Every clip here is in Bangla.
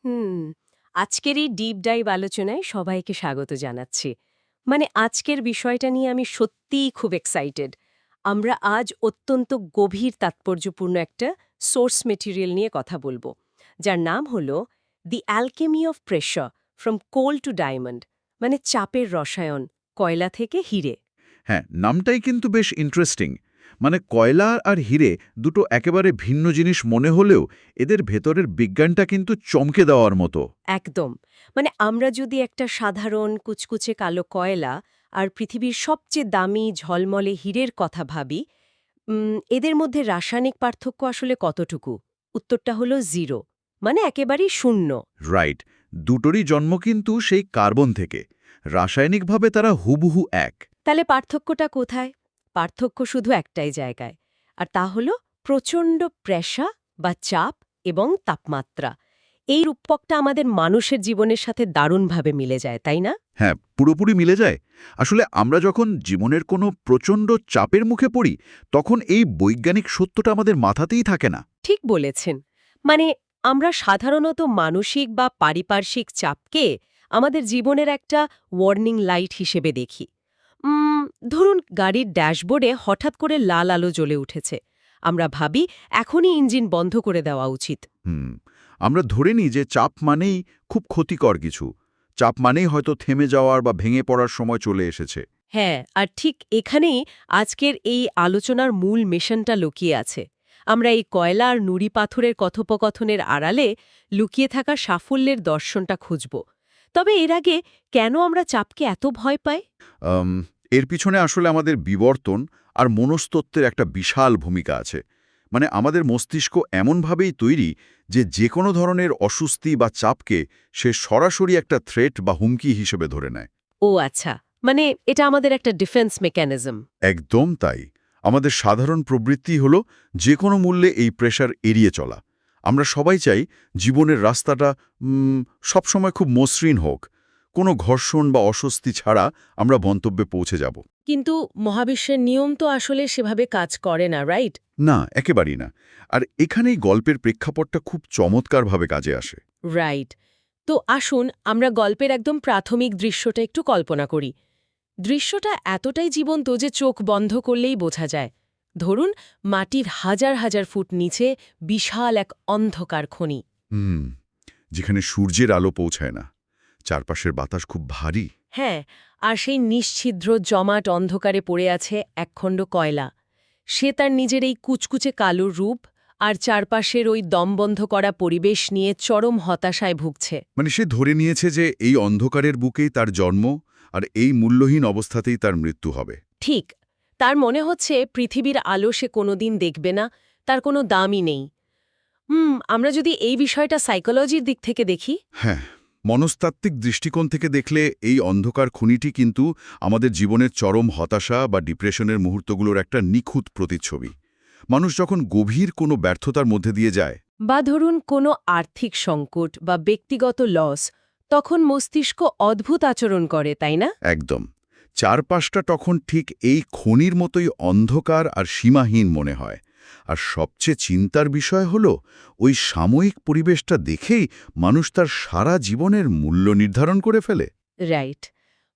হুম আজকের এই ডিপ ডাইভ আলোচনায় সবাইকে স্বাগত জানাচ্ছি। আজকের বিষয়টা নিয়ে আমি সত্যিই খুব এক্সাইটেড। আমরা আজ অত্যন্ত গভীর তাৎপর্যপূর্ণ একটা সোর্স মেটেরিয়াল নিয়ে কথা বলবো, যার নাম হলো the alchemy of pressure from coal to diamond, চাপের রসায়ন, কয়লা থেকে হিরে। হ্যাঁ, নামটাই কিন্তু বেশ ইন্টারেস্টিং। কয়লা আর হিরে দুটো একেবারে ভিন্ন জিনিস মনে হলেও এদের ভেতরের বিজ্ঞানটা কিন্তু চমকে দেওয়ার মতো। একদম। আমরা যদি একটা সাধারণ কুচকুচে কালো কয়লা আর পৃথিবীর সবচেয়ে দামি ঝলমলে হীরের কথা ভাবি, এদের মধ্যে রাসায়নিক পার্থক্য আসলে কতটুকু? উত্তরটা হলো জিরো, একেবারেই শূন্য। রাইট, দুটোরই জন্ম কিন্তু সেই কার্বন থেকে। রাসায়নিকভাবে তারা হুবহু এক। তাহলে পার্থক্যটা কোথায়? পার্থক্য শুধু একটাই জায়গায়, আর তা হলো প্রচণ্ড প্রেশার বা চাপ এবং তাপমাত্রা। এই রূপকটা আমাদের মানুষের জীবনের সাথে দারুণভাবে মিলে যায়, তাই না? হ্যাঁ, পুরোপুরি মিলে যায়। আসলে আমরা যখন জীবনের কোনো প্রচণ্ড চাপের মুখে পড়ি, তখন এই বৈজ্ঞানিক সত্যটা আমাদের মাথাতেই থাকে না। ঠিক বলেছেন। আমরা সাধারণত মানসিক বা পারিপার্শ্বিক চাপকে আমাদের জীবনের একটা ওয়ার্নিং লাইট হিসেবে দেখি। ধরুন গাড়ির ড্যাশবোর্ডে হঠাৎ করে লাল আলো জ্বলে উঠেছে, আমরা ভাবি এখনই ইঞ্জিন বন্ধ করে দেওয়া উচিত। হুম, আমরা ধরে নিই যে চাপ মানেই খুব ক্ষতিকর কিছু। চাপ মানেই হয়তো থেমে যাওয়ার বা ভেঙে পড়ার সময় চলে এসেছে। হ্যাঁ, আর ঠিক এখানেই আজকের এই আলোচনার মূল মিশনটা লুকিয়ে আছে। আমরা এই কয়লা আর নুড়ি পাথরের কথোপকথনের আড়ালে লুকিয়ে থাকা সাফল্যের দর্শনটা খুঁজব। তবে এর আগে কেন আমরা চাপকে এত ভয় পাই? আম, এর পিছনে আসলে আমাদের বিবর্তন আর মনস্তত্ত্বের একটা বিশাল ভূমিকা আছে। আমাদের মস্তিষ্ক এমনভাবেই তৈরি যে যে কোনো ধরনের অস্বস্তি বা চাপকে সে সরাসরি একটা থ্রেট বা হুমকি হিসেবে ধরে নেয়। ও আচ্ছা, এটা আমাদের একটা ডিফেন্স মেকানিজম। একদম তাই। আমাদের সাধারণ প্রবৃত্তি হলো যে কোনো মূল্যে এই প্রেশার এড়িয়ে চলা। আমরা সবাই চাই জীবনের রাস্তাটা সবসময় খুব মসৃণ হোক, কোনো ঘর্ষণ বা অস্বস্তি ছাড়া আমরা গন্তব্যে পৌঁছে যাব। কিন্তু মহাবিশ্বের নিয়ম তো আসলে সেভাবে কাজ করে না, রাইট? না, একেবারেই না। আর এখানেই গল্পের প্রেক্ষাপটটা খুব চমৎকারভাবে কাজে আসে। রাইট। তো আসুন আমরা গল্পের একদম প্রাথমিক দৃশ্যটা একটু কল্পনা করি। দৃশ্যটা এতটাই জীবন্ত যে চোখ বন্ধ করলেই বোঝা যায়। ধরুন মাটির হাজার হাজার ফুট নিচে বিশাল এক অন্ধকার খনি। হুম, যেখানে সূর্যের আলো পৌঁছায় না, চারপাশের বাতাস খুব ভারী। হ্যাঁ, আর সেই নিশ্ছিদ্র জমাট অন্ধকারে পড়ে আছে একখণ্ড কয়লা। সে তার নিজের এই কুচকুচে কালো রূপ আর চারপাশের ওই দমবন্ধ করা পরিবেশ নিয়ে চরম হতাশায় ভুগছে। সে ধরে নিয়েছে যে এই অন্ধকারের বুকেই তার জন্ম, আর এই মূল্যহীন অবস্থাতেই তার মৃত্যু হবে। ঠিক, তার মনে হচ্ছে পৃথিবীর আলো সে কোনোদিন দেখবে না, তার কোনো দামই নেই। আমরা যদি এই বিষয়টা সাইকোলজির দিক থেকে দেখি। হ্যাঁ, মনস্তাত্ত্বিক দৃষ্টিকোণ থেকে দেখলে এই অন্ধকার খুনিটি কিন্তু আমাদের জীবনের চরম হতাশা বা ডিপ্রেশনের মুহূর্তগুলোর একটা নিখুঁত প্রতিচ্ছবি। মানুষ যখন গভীর কোনো ব্যর্থতার মধ্যে দিয়ে যায়, বা ধরুন কোনো আর্থিক সংকট বা ব্যক্তিগত লস, তখন মস্তিষ্ক অদ্ভুত আচরণ করে, তাই না? একদম, চারপাশটা তখন ঠিক এই খনির মতোই অন্ধকার আর সীমাহীন মনে হয়। আর সবচেয়ে চিন্তার বিষয় হলো ওই সাময়িক পরিবেশটা দেখেই মানুষ তার সারা জীবনের মূল্য নির্ধারণ করে ফেলে। রাইট।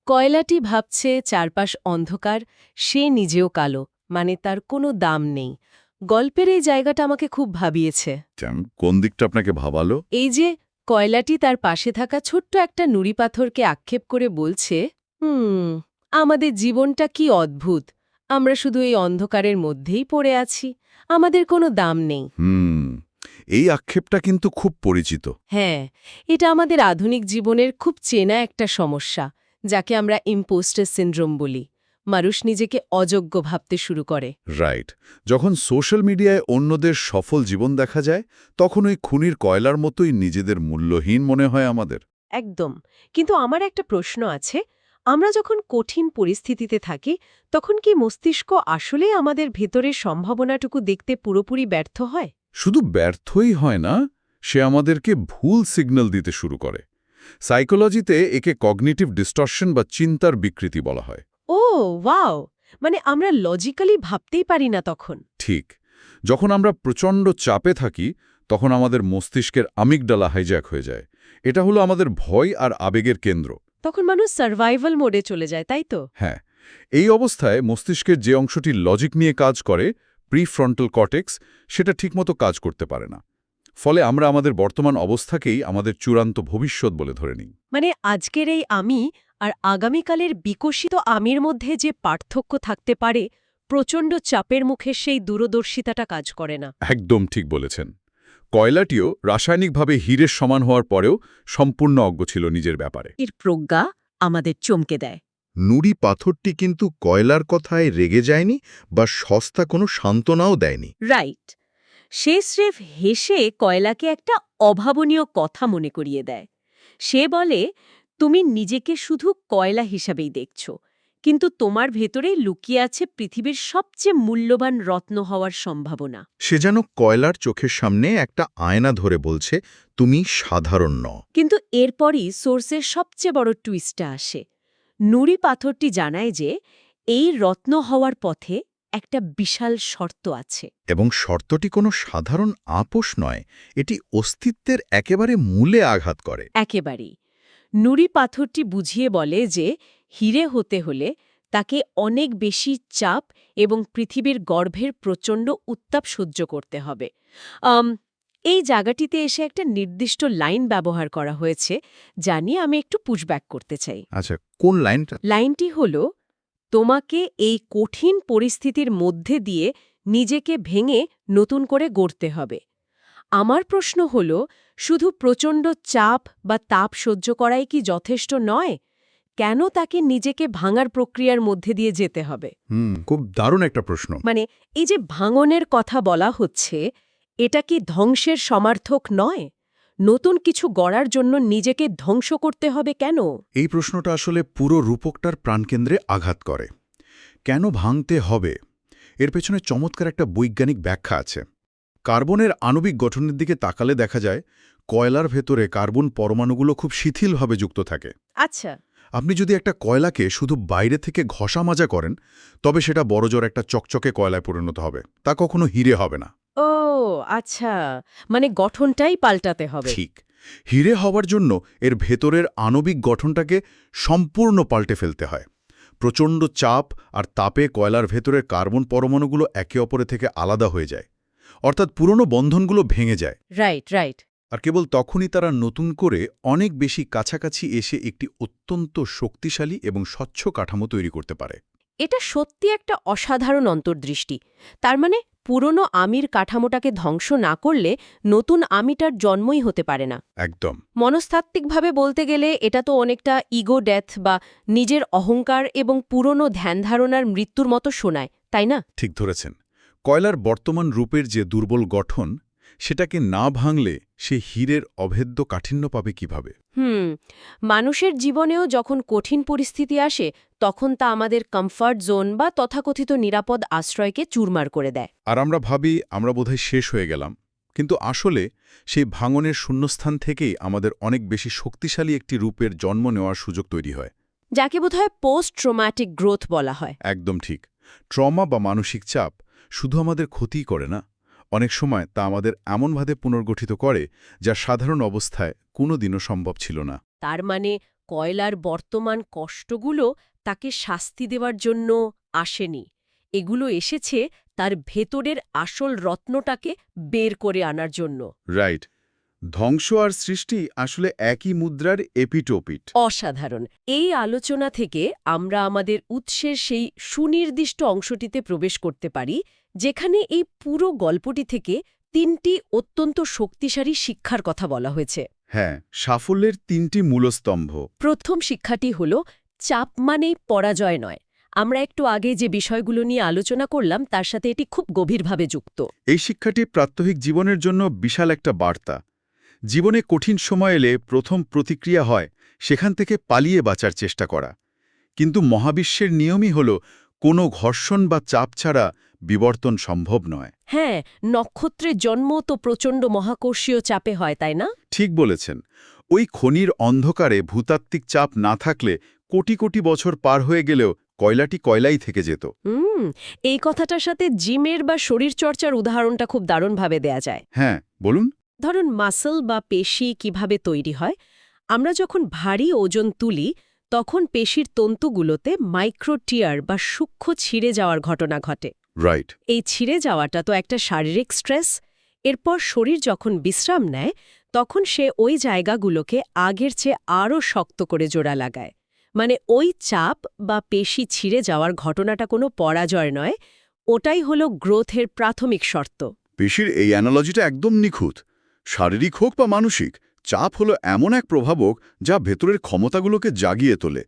কয়লাটি ভাবছে চারপাশ অন্ধকার, সে নিজেও কালো, তার কোনো দাম নেই। গল্পের এই জায়গাটা আমাকে খুব ভাবিয়েছে। কোন দিকটা আপনাকে ভাবালো? এই যে কয়লাটি তার পাশে থাকা ছোট্ট একটা নুড়ি পাথরকে আক্ষেপ করে বলছে, আমাদের জীবনটা কি অদ্ভুত, আমরা শুধু এই অন্ধকারের মধ্যেই পড়ে আছি, আমাদের কোনো দাম নেই। এই আক্ষেপটা কিন্তু খুব পরিচিত। হ্যাঁ, এটা আমাদের আধুনিক জীবনের খুব চেনা একটা সমস্যা, যাকে আমরা ইম্পোস্টার সিনড্রোম বলি। মানুষ নিজেকে অযোগ্য ভাবতে শুরু করে। রাইট, যখন সোশ্যাল মিডিয়ায় অন্যদের সফল জীবন দেখা যায়, তখন ওই খুনির কয়লার মতোই নিজেদের মূল্যহীন মনে হয় আমাদের। একদম। কিন্তু আমার একটা প্রশ্ন আছে, আমরা যখন কঠিন পরিস্থিতিতে থাকি, তখন কি মস্তিষ্ক আসলেই আমাদের ভেতরের সম্ভাবনাটুকু দেখতে পুরোপুরি ব্যর্থ হয়? শুধু ব্যর্থই হয় না, সে আমাদেরকে ভুল সিগন্যাল দিতে শুরু করে। সাইকোলজিতে একে কগনিটিভ ডিস্টরশন বা চিন্তার বিকৃতি বলা হয়। ও ওয়াও, আমরা লজিক্যালি ভাবতেই পারি না তখন। ঠিক, যখন আমরা প্রচণ্ড চাপে থাকি, তখন আমাদের মস্তিষ্কের আমিগডালা হাইজ্যাক হয়ে যায়। এটা হলো আমাদের ভয় আর আবেগের কেন্দ্র। তখন মানুষ সার্ভাইভাল মোডে চলে যায়, তাই তো? হ্যাঁ, এই অবস্থায় মস্তিষ্কের যে অংশটি লজিক নিয়ে কাজ করে, প্রিফ্রন্টাল কর্টেক্স, সেটা ঠিকমতো কাজ করতে পারে না। ফলে আমরা আমাদের বর্তমান অবস্থাকেই আমাদের চূড়ান্ত ভবিষ্যৎ বলে ধরে নিই। মানে আজকের এই আমি আর আগামীকালের বিকশিত আমির মধ্যে যে পার্থক্য থাকতে পারে, প্রচণ্ড চাপের মুখে সেই দূরদর্শিতাটা কাজ করে না। একদম ঠিক বলেছেন। কয়লাটিও রাসায়নিকভাবে হীরের সমান হওয়ার পরেও সম্পূর্ণ অজ্ঞ ছিল নিজের ব্যাপারে। এর প্রজ্ঞা আমাদের চমকে দেয়। নুড়ি পাথরটি কিন্তু কয়লার কথায় রেগে যায়নি বা সস্তা কোনো সান্ত্বনাও দেয়নি। রাইট। সে স্রেফ হেসে কয়লাকে একটা অভাবনীয় কথা মনে করিয়ে দেয়। সে বলে, তুমি নিজেকে শুধু কয়লা হিসাবেই দেখছ, কিন্তু তোমার ভেতরেই লুকিয়ে আছে পৃথিবীর সবচেয়ে মূল্যবান রত্ন হওয়ার সম্ভাবনা। সে যেন কয়লার চোখের সামনে একটা আয়না ধরে বলছে, তুমি সাধারণ নও। কিন্তু এরপরই সোর্সের সবচেয়ে বড় টুইস্টটা আসে। নুড়ি পাথরটি জানায় যে এই রত্ন হওয়ার পথে একটা বিশাল শর্ত আছে। এবং শর্তটি কোনো সাধারণ আপোষ নয়, এটি অস্তিত্বের একেবারে মূলে আঘাত করে। একেবারেই। নুড়ি পাথরটি বুঝিয়ে বলে যে হিরে হতে হলে তাকে অনেক বেশি চাপ এবং পৃথিবীর গর্ভের প্রচণ্ড উত্তাপ সহ্য করতে হবে। এই জায়গাটিতে এসে একটা নির্দিষ্ট লাইন ব্যবহার করা হয়েছে, যা নিয়ে আমি একটু পুশব্যাক করতে চাই। আচ্ছা, কোন লাইনটা? লাইনটি হল, তোমাকে এই কঠিন পরিস্থিতির মধ্যে দিয়ে নিজেকে ভেঙে নতুন করে গড়তে হবে। আমার প্রশ্ন হল, শুধু প্রচণ্ড চাপ বা তাপ সহ্য করাই কি যথেষ্ট নয়? কেন তাকে নিজেকে ভাঙার প্রক্রিয়ার মধ্যে দিয়ে যেতে হবে? খুব দারুণ একটা প্রশ্ন। মানে এই যে ভাঙনের কথা বলা হচ্ছে, এটা কি ধ্বংসের সমার্থক নয়? নতুন কিছু গড়ার জন্য নিজেকে ধ্বংস করতে হবে কেন? এই প্রশ্নটা আসলে পুরো রূপকটার প্রাণকেন্দ্রে আঘাত করে। কেন ভাঙতে হবে? এর পেছনে চমৎকার একটা বৈজ্ঞানিক ব্যাখ্যা আছে। কার্বনের আণবিক গঠনের দিকে তাকালে দেখা যায় কয়লার ভেতরে কার্বন পরমাণুগুলো খুব শিথিলভাবে যুক্ত থাকে। আচ্ছা। আপনি যদি একটা কয়লাকে শুধু বাইরে থেকে ঘষা মাজা করেন, তবে সেটা বড়জোর একটা চকচকে কয়লায় পরিণত হবে, তা কখনো হিরে হবে না। ও আচ্ছা, মানে গঠনটাই পাল্টাতে হবে। ঠিক। হিরে হওয়ার জন্য এর ভেতরের আণবিক গঠনটাকে সম্পূর্ণ পাল্টে ফেলতে হয়। প্রচণ্ড চাপ আর তাপে কয়লার ভেতরের কার্বন পরমাণুগুলো একে অপরে থেকে আলাদা হয়ে যায়, অর্থাৎ পুরনো বন্ধনগুলো ভেঙে যায়। Right right. আর কেবল তখনই তারা নতুন করে অনেক বেশি কাছাকাছি এসে একটি অত্যন্ত শক্তিশালী এবং স্বচ্ছ কাঠামো তৈরি করতে পারে। এটা সত্যি একটা অসাধারণ অন্তর্দৃষ্টি। তার মানে পুরনো আমির কাঠামোটাকে ধ্বংস না করলে নতুন আমিটার জন্মই হতে পারে না। একদম। মনস্তাত্ত্বিকভাবে বলতে গেলে এটা তো অনেকটা ইগো ডেথ বা নিজের অহংকার এবং পুরনো ধ্যানধারণার মৃত্যুর মতো শোনায়, তাই না? ঠিক ধরেছেন। কয়লার বর্তমান রূপের যে দুর্বল গঠন, সেটাকে না ভাঙলে সে হীরের অভেদ্য কাঠিন্য পাবে কিভাবে? মানুষের জীবনেও যখন কঠিন পরিস্থিতি আসে, তখন তা আমাদের কমফর্ট জোন বা তথাকথিত নিরাপদ আশ্রয়কে চুরমার করে দেয়। আর আমরা ভাবি আমরা বোধহয় শেষ হয়ে গেলাম, কিন্তু আসলে সেই ভাঙনের শূন্যস্থান থেকেই আমাদের অনেক বেশি শক্তিশালী একটি রূপের জন্ম নেওয়ার সুযোগ তৈরি হয়, যাকে বোধহয় পোস্ট ট্রমাটিক গ্রোথ বলা হয়। একদম ঠিক। ট্রমা বা মানসিক চাপ শুধু আমাদের ক্ষতিই করে না, অনেক সময় তা আমাদের এমনভাবে পুনর্গঠিত করে যা সাধারণ অবস্থায় কোনোদিনও সম্ভব ছিল না। তার মানে কয়লার বর্তমান কষ্টগুলো তাকে শাস্তি দেওয়ার জন্য আসেনি, এগুলো এসেছে তার ভেতরের আসল রত্নটাকে বের করে আনার জন্য। রাইট। ধ্বংস আর সৃষ্টি আসলে একই মুদ্রার এপিটোপিট। অসাধারণ। এই আলোচনা থেকে আমরা আমাদের উৎসের সেই সুনির্দিষ্ট অংশটিতে প্রবেশ করতে পারি, যেখানে এই পুরো গল্পটি থেকে ৩টি অত্যন্ত শক্তিশালী শিক্ষার কথা বলা হয়েছে। হ্যাঁ, সাফল্যের ৩টি মূলস্তম্ভ। প্রথম শিক্ষাটি হল, চাপ মানেই পরাজয় নয়। আমরা একটু আগে যে বিষয়গুলো নিয়ে আলোচনা করলাম তার সাথে এটি খুব গভীরভাবে যুক্ত। এই শিক্ষাটি প্রাত্যহিক জীবনের জন্য বিশাল একটা বার্তা। জীবনে কঠিন সময় এলে প্রথম প্রতিক্রিয়া হয় সেখান থেকে পালিয়ে বাঁচার চেষ্টা করা, কিন্তু মহাবিশ্বের নিয়মই হল কোনো ঘর্ষণ বা চাপ ছাড়া বিবর্তন সম্ভব নয়। হ্যাঁ, নক্ষত্রের জন্ম তো প্রচণ্ড মহাকর্ষীয় চাপে হয়, তাই না? ঠিক বলেছেন। ওই খনির অন্ধকারে ভূতাত্ত্বিক চাপ না থাকলে কোটি কোটি বছর পার হয়ে গেলেও কয়লাটি কয়লাই থেকে যেত। এই কথাটার সাথে জিমের বা শরীরচর্চার উদাহরণটা খুব দারুণভাবে দেয়া যায়। হ্যাঁ, বলুন। ধরুন মাসল বা পেশি কিভাবে তৈরি হয়, আমরা যখন ভারী ওজন তুলি তখন পেশির তন্তুগুলোতে মাইক্রোটিয়ার বা সূক্ষ্ম ছিঁড়ে যাওয়ার ঘটনা ঘটে। রাইট। এই ছিঁড়ে যাওয়াটা তো একটা শারীরিক স্ট্রেস। এরপর শরীর যখন বিশ্রাম নেয় তখন সে ওই জায়গাগুলোকে আগের চেয়ে আরও শক্ত করে জোড়া লাগায়। মানে ওই চাপ বা পেশি ছিঁড়ে যাওয়ার ঘটনাটা কোনো পরাজয় নয়, ওটাই হলো গ্রোথের প্রাথমিক শর্ত। পেশির এই অ্যানালজিটা একদম নিখুঁত। শারীরিক হোক বা মানসিক, চাপ হলো এমন এক প্রভাবক যা ভেতরের ক্ষমতাগুলোকে জাগিয়ে তোলে।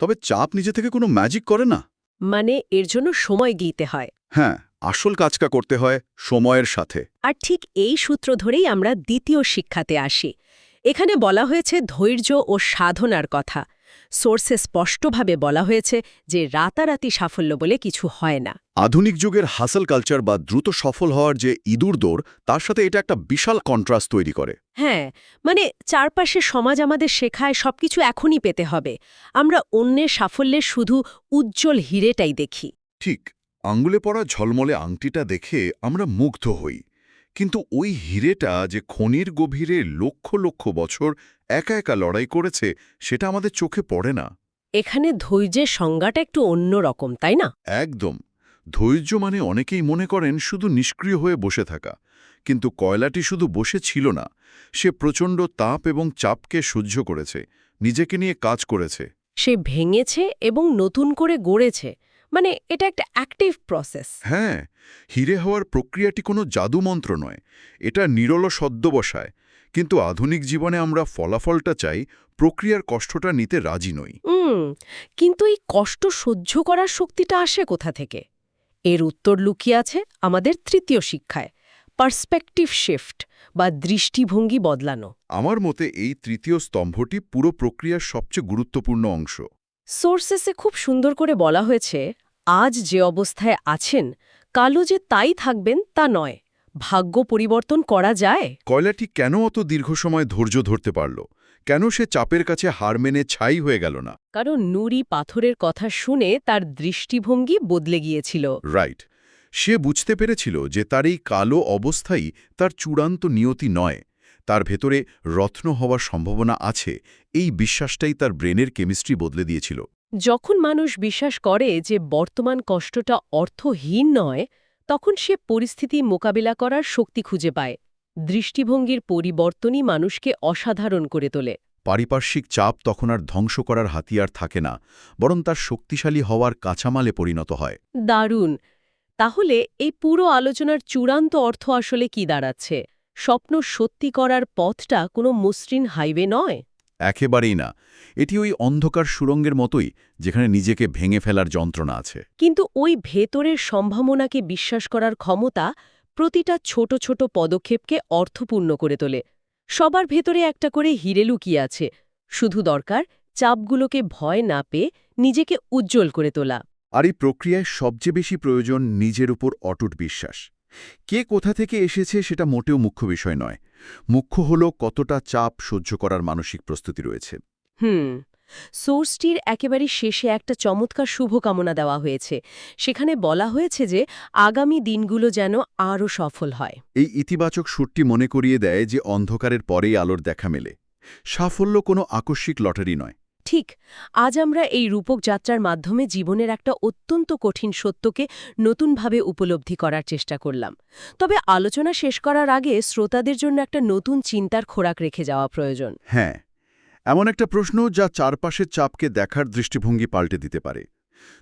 তবে চাপ নিজে থেকে কোনো ম্যাজিক করে না। মানে এর জন্য সময় দিতে হয়। হ্যাঁ, আসল কাজটা করতে হয় সময়ের সাথে। আর ঠিক এই সূত্র ধরেই আমরা দ্বিতীয় শিক্ষাতে আসি। এখানে বলা হয়েছে ধৈর্য ও সাধনার কথা। সোর্সে স্পষ্টভাবে বলা হয়েছে যে রাতারাতি সাফল্য বলে কিছু হয় না। আধুনিক যুগের হাসল কালচার বা দ্রুত সফল হওয়ার যে ইঁদুর দৌড়, তার সাথে এটা একটা বিশাল কন্ট্রাস্ট তৈরি করে। হ্যাঁ, মানে চারপাশে সমাজ আমাদের শেখায় সবকিছু এখনই পেতে হবে। আমরা অন্যের সাফল্যের শুধু উজ্জ্বল হিরেটাই দেখি। ঠিক, আঙ্গুলে পড়া ঝলমলে আংটিটা দেখে আমরা মুগ্ধ হই। কিন্তু ওই হিরেটা যে খনির গভীরে লক্ষ লক্ষ বছর একা একা লড়াই করেছে, সেটা আমাদের চোখে পড়ে না। এখানে ধৈর্যের সংজ্ঞাটা একটু অন্যরকম, তাই না? একদম। ধৈর্য মানে অনেকেই মনে করেন শুধু নিষ্ক্রিয় হয়ে বসে থাকা। কিন্তু কয়লাটি শুধু বসে ছিল না, সে প্রচণ্ড তাপ এবং চাপকে সহ্য করেছে, নিজেকে নিয়ে কাজ করেছে। সে ভেঙেছে এবং নতুন করে গড়েছে। মানে এটা একটা অ্যাক্টিভ প্রসেস। হ্যাঁ, হিরে হওয়ার প্রক্রিয়াটি কোনো জাদুমন্ত্র নয়, এটা নিরল সদ্যবসায়। কিন্তু আধুনিক জীবনে আমরা ফলাফলটা চাই, প্রক্রিয়ার কষ্টটা নিতে রাজি নই। কিন্তু এই কষ্ট সহ্য করার শক্তিটা আসে কোথা থেকে? এর উত্তর লুকিয়ে আছে আমাদের তৃতীয় শিক্ষায়, পার্সপেক্টিভ শিফট বা দৃষ্টিভঙ্গি বদলানো। আমার মতে এই তৃতীয় স্তম্ভটি পুরো প্রক্রিয়ার সবচেয়ে গুরুত্বপূর্ণ অংশ। সোর্সেসে খুব সুন্দর করে বলা হয়েছে, আজ যে অবস্থায় আছেন কালও যে তাই থাকবেন তা নয়। ভাগ্য পরিবর্তন করা যায়। কয়লাটি কেন অত দীর্ঘ সময় ধৈর্য ধরতে পারল? কেন সে চাপের কাছে হার মেনে ছাই হয়ে গেল না? কারণ নুড়ি পাথরের কথা শুনে তার দৃষ্টিভঙ্গি বদলে গিয়েছিল। রাইট। সে বুঝতে পেরেছিল যে তার এই কালো অবস্থাই তার চূড়ান্ত নিয়তি নয়, তার ভেতরে রত্ন হওয়ার সম্ভাবনা আছে। এই বিশ্বাসটাই তার ব্রেনের কেমিস্ট্রি বদলে দিয়েছিল। যখন মানুষ বিশ্বাস করে যে বর্তমান কষ্টটা অর্থহীন নয়, তখন সে পরিস্থিতি মোকাবিলা করার শক্তি খুঁজে পায়। দৃষ্টিভঙ্গির পরিবর্তনই মানুষকে অসাধারণ করে তোলে। পারিপার্শ্বিক চাপ তখন আর ধ্বংস করার হাতিয়ার থাকে না, বরং তার শক্তিশালী হওয়ার কাঁচামালে পরিণত হয়। দারুণ। তাহলে এই পুরো আলোচনার চূড়ান্ত অর্থ আসলে কি দাঁড়াচ্ছে? স্বপ্ন সত্যি করার পথটা কোনো মসৃণ হাইওয়ে নয়। একেবারেই না। এটি ওই অন্ধকার সুড়ঙ্গের মতোই, যেখানে নিজেকে ভেঙে ফেলার যন্ত্রণা আছে। কিন্তু ওই ভেতরের সম্ভাবনাকে বিশ্বাস করার ক্ষমতা প্রতিটা ছোট ছোট পদক্ষেপকে অর্থপূর্ণ করে তোলে। সবার ভেতরে একটা করে হিরে লুকিয়ে আছে, শুধু দরকার চাপগুলোকে ভয় না পেয়ে নিজেকে উজ্জ্বল করে তোলা। আর এই প্রক্রিয়ায় সবচেয়ে বেশি প্রয়োজন নিজের উপর অটুট বিশ্বাস। কে কোথা থেকে এসেছে সেটা মোটেও মুখ্য বিষয় নয়। মুখ্য হল কতটা চাপ সহ্য করার মানসিক প্রস্তুতি রয়েছে। সোর্সটির একেবারে শেষে একটা চমৎকার শুভকামনা দেওয়া হয়েছে। সেখানে বলা হয়েছে যে আগামী দিনগুলো যেন আরও সফল হয়। এই ইতিবাচক সুরটি মনে করিয়ে দেয় যে অন্ধকারের পরেই আলোর দেখা মেলে। সাফল্য কোনো আকস্মিক লটারি নয়। ঠিক, আজ আমরা এই রূপক যাত্রার মাধ্যমে জীবনের একটা অত্যন্ত কঠিন সত্যকে নতুনভাবে উপলব্ধি করার চেষ্টা করলাম। তবে আলোচনা শেষ করার আগে শ্রোতাদের জন্য একটা নতুন চিন্তার খোরাক রেখে যাওয়া প্রয়োজন। হ্যাঁ, এমন একটা প্রশ্ন যা চারপাশের চাপকে দেখার দৃষ্টিভঙ্গি পাল্টে দিতে পারে।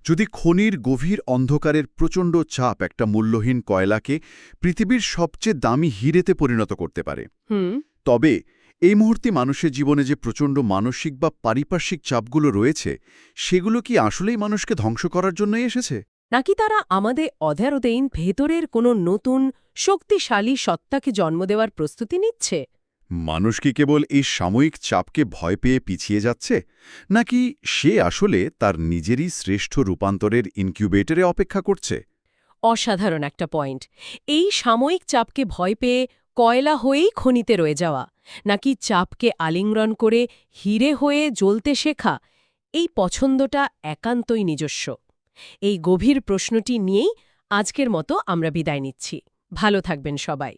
যদি খনির গভীর অন্ধকারের প্রচণ্ড চাপ একটা মূল্যহীন কয়লাকে পৃথিবীর সবচেয়ে দামি হিরেতে পরিণত করতে পারে, তবে এই মুহূর্তে মানুষের জীবনে যে প্রচণ্ড মানসিক বা পারিপার্শ্বিক চাপগুলো রয়েছে, সেগুলো কি আসলেই মানুষকে ধ্বংস করার জন্যই এসেছে? নাকি তারা আমাদের অধ্যারোদেইন ভেতরের কোনো নতুন শক্তিশালী সত্তাকে জন্ম দেওয়ার প্রস্তুতি নিচ্ছে? মানুষ কি কেবল এই সাময়িক চাপকে ভয় পেয়ে পিছিয়ে যাচ্ছে, নাকি সে আসলে তার নিজেরই শ্রেষ্ঠ রূপান্তরের ইনকিউবেটরে অপেক্ষা করছে? অসাধারণ একটা পয়েন্ট। এই সাময়িক চাপকে ভয় পেয়ে কয়লা হয়েই খনিতে রয়ে যাওয়া, নাকি চাপকে আলিঙ্গন করে হিরে হয়ে জ্বলতে শেখা, এই পছন্দটা একান্তই নিজস্ব। এই গভীর প্রশ্নটি নিয়েই আজকের মতো আমরা বিদায় নিচ্ছি। ভালো থাকবেন সবাই।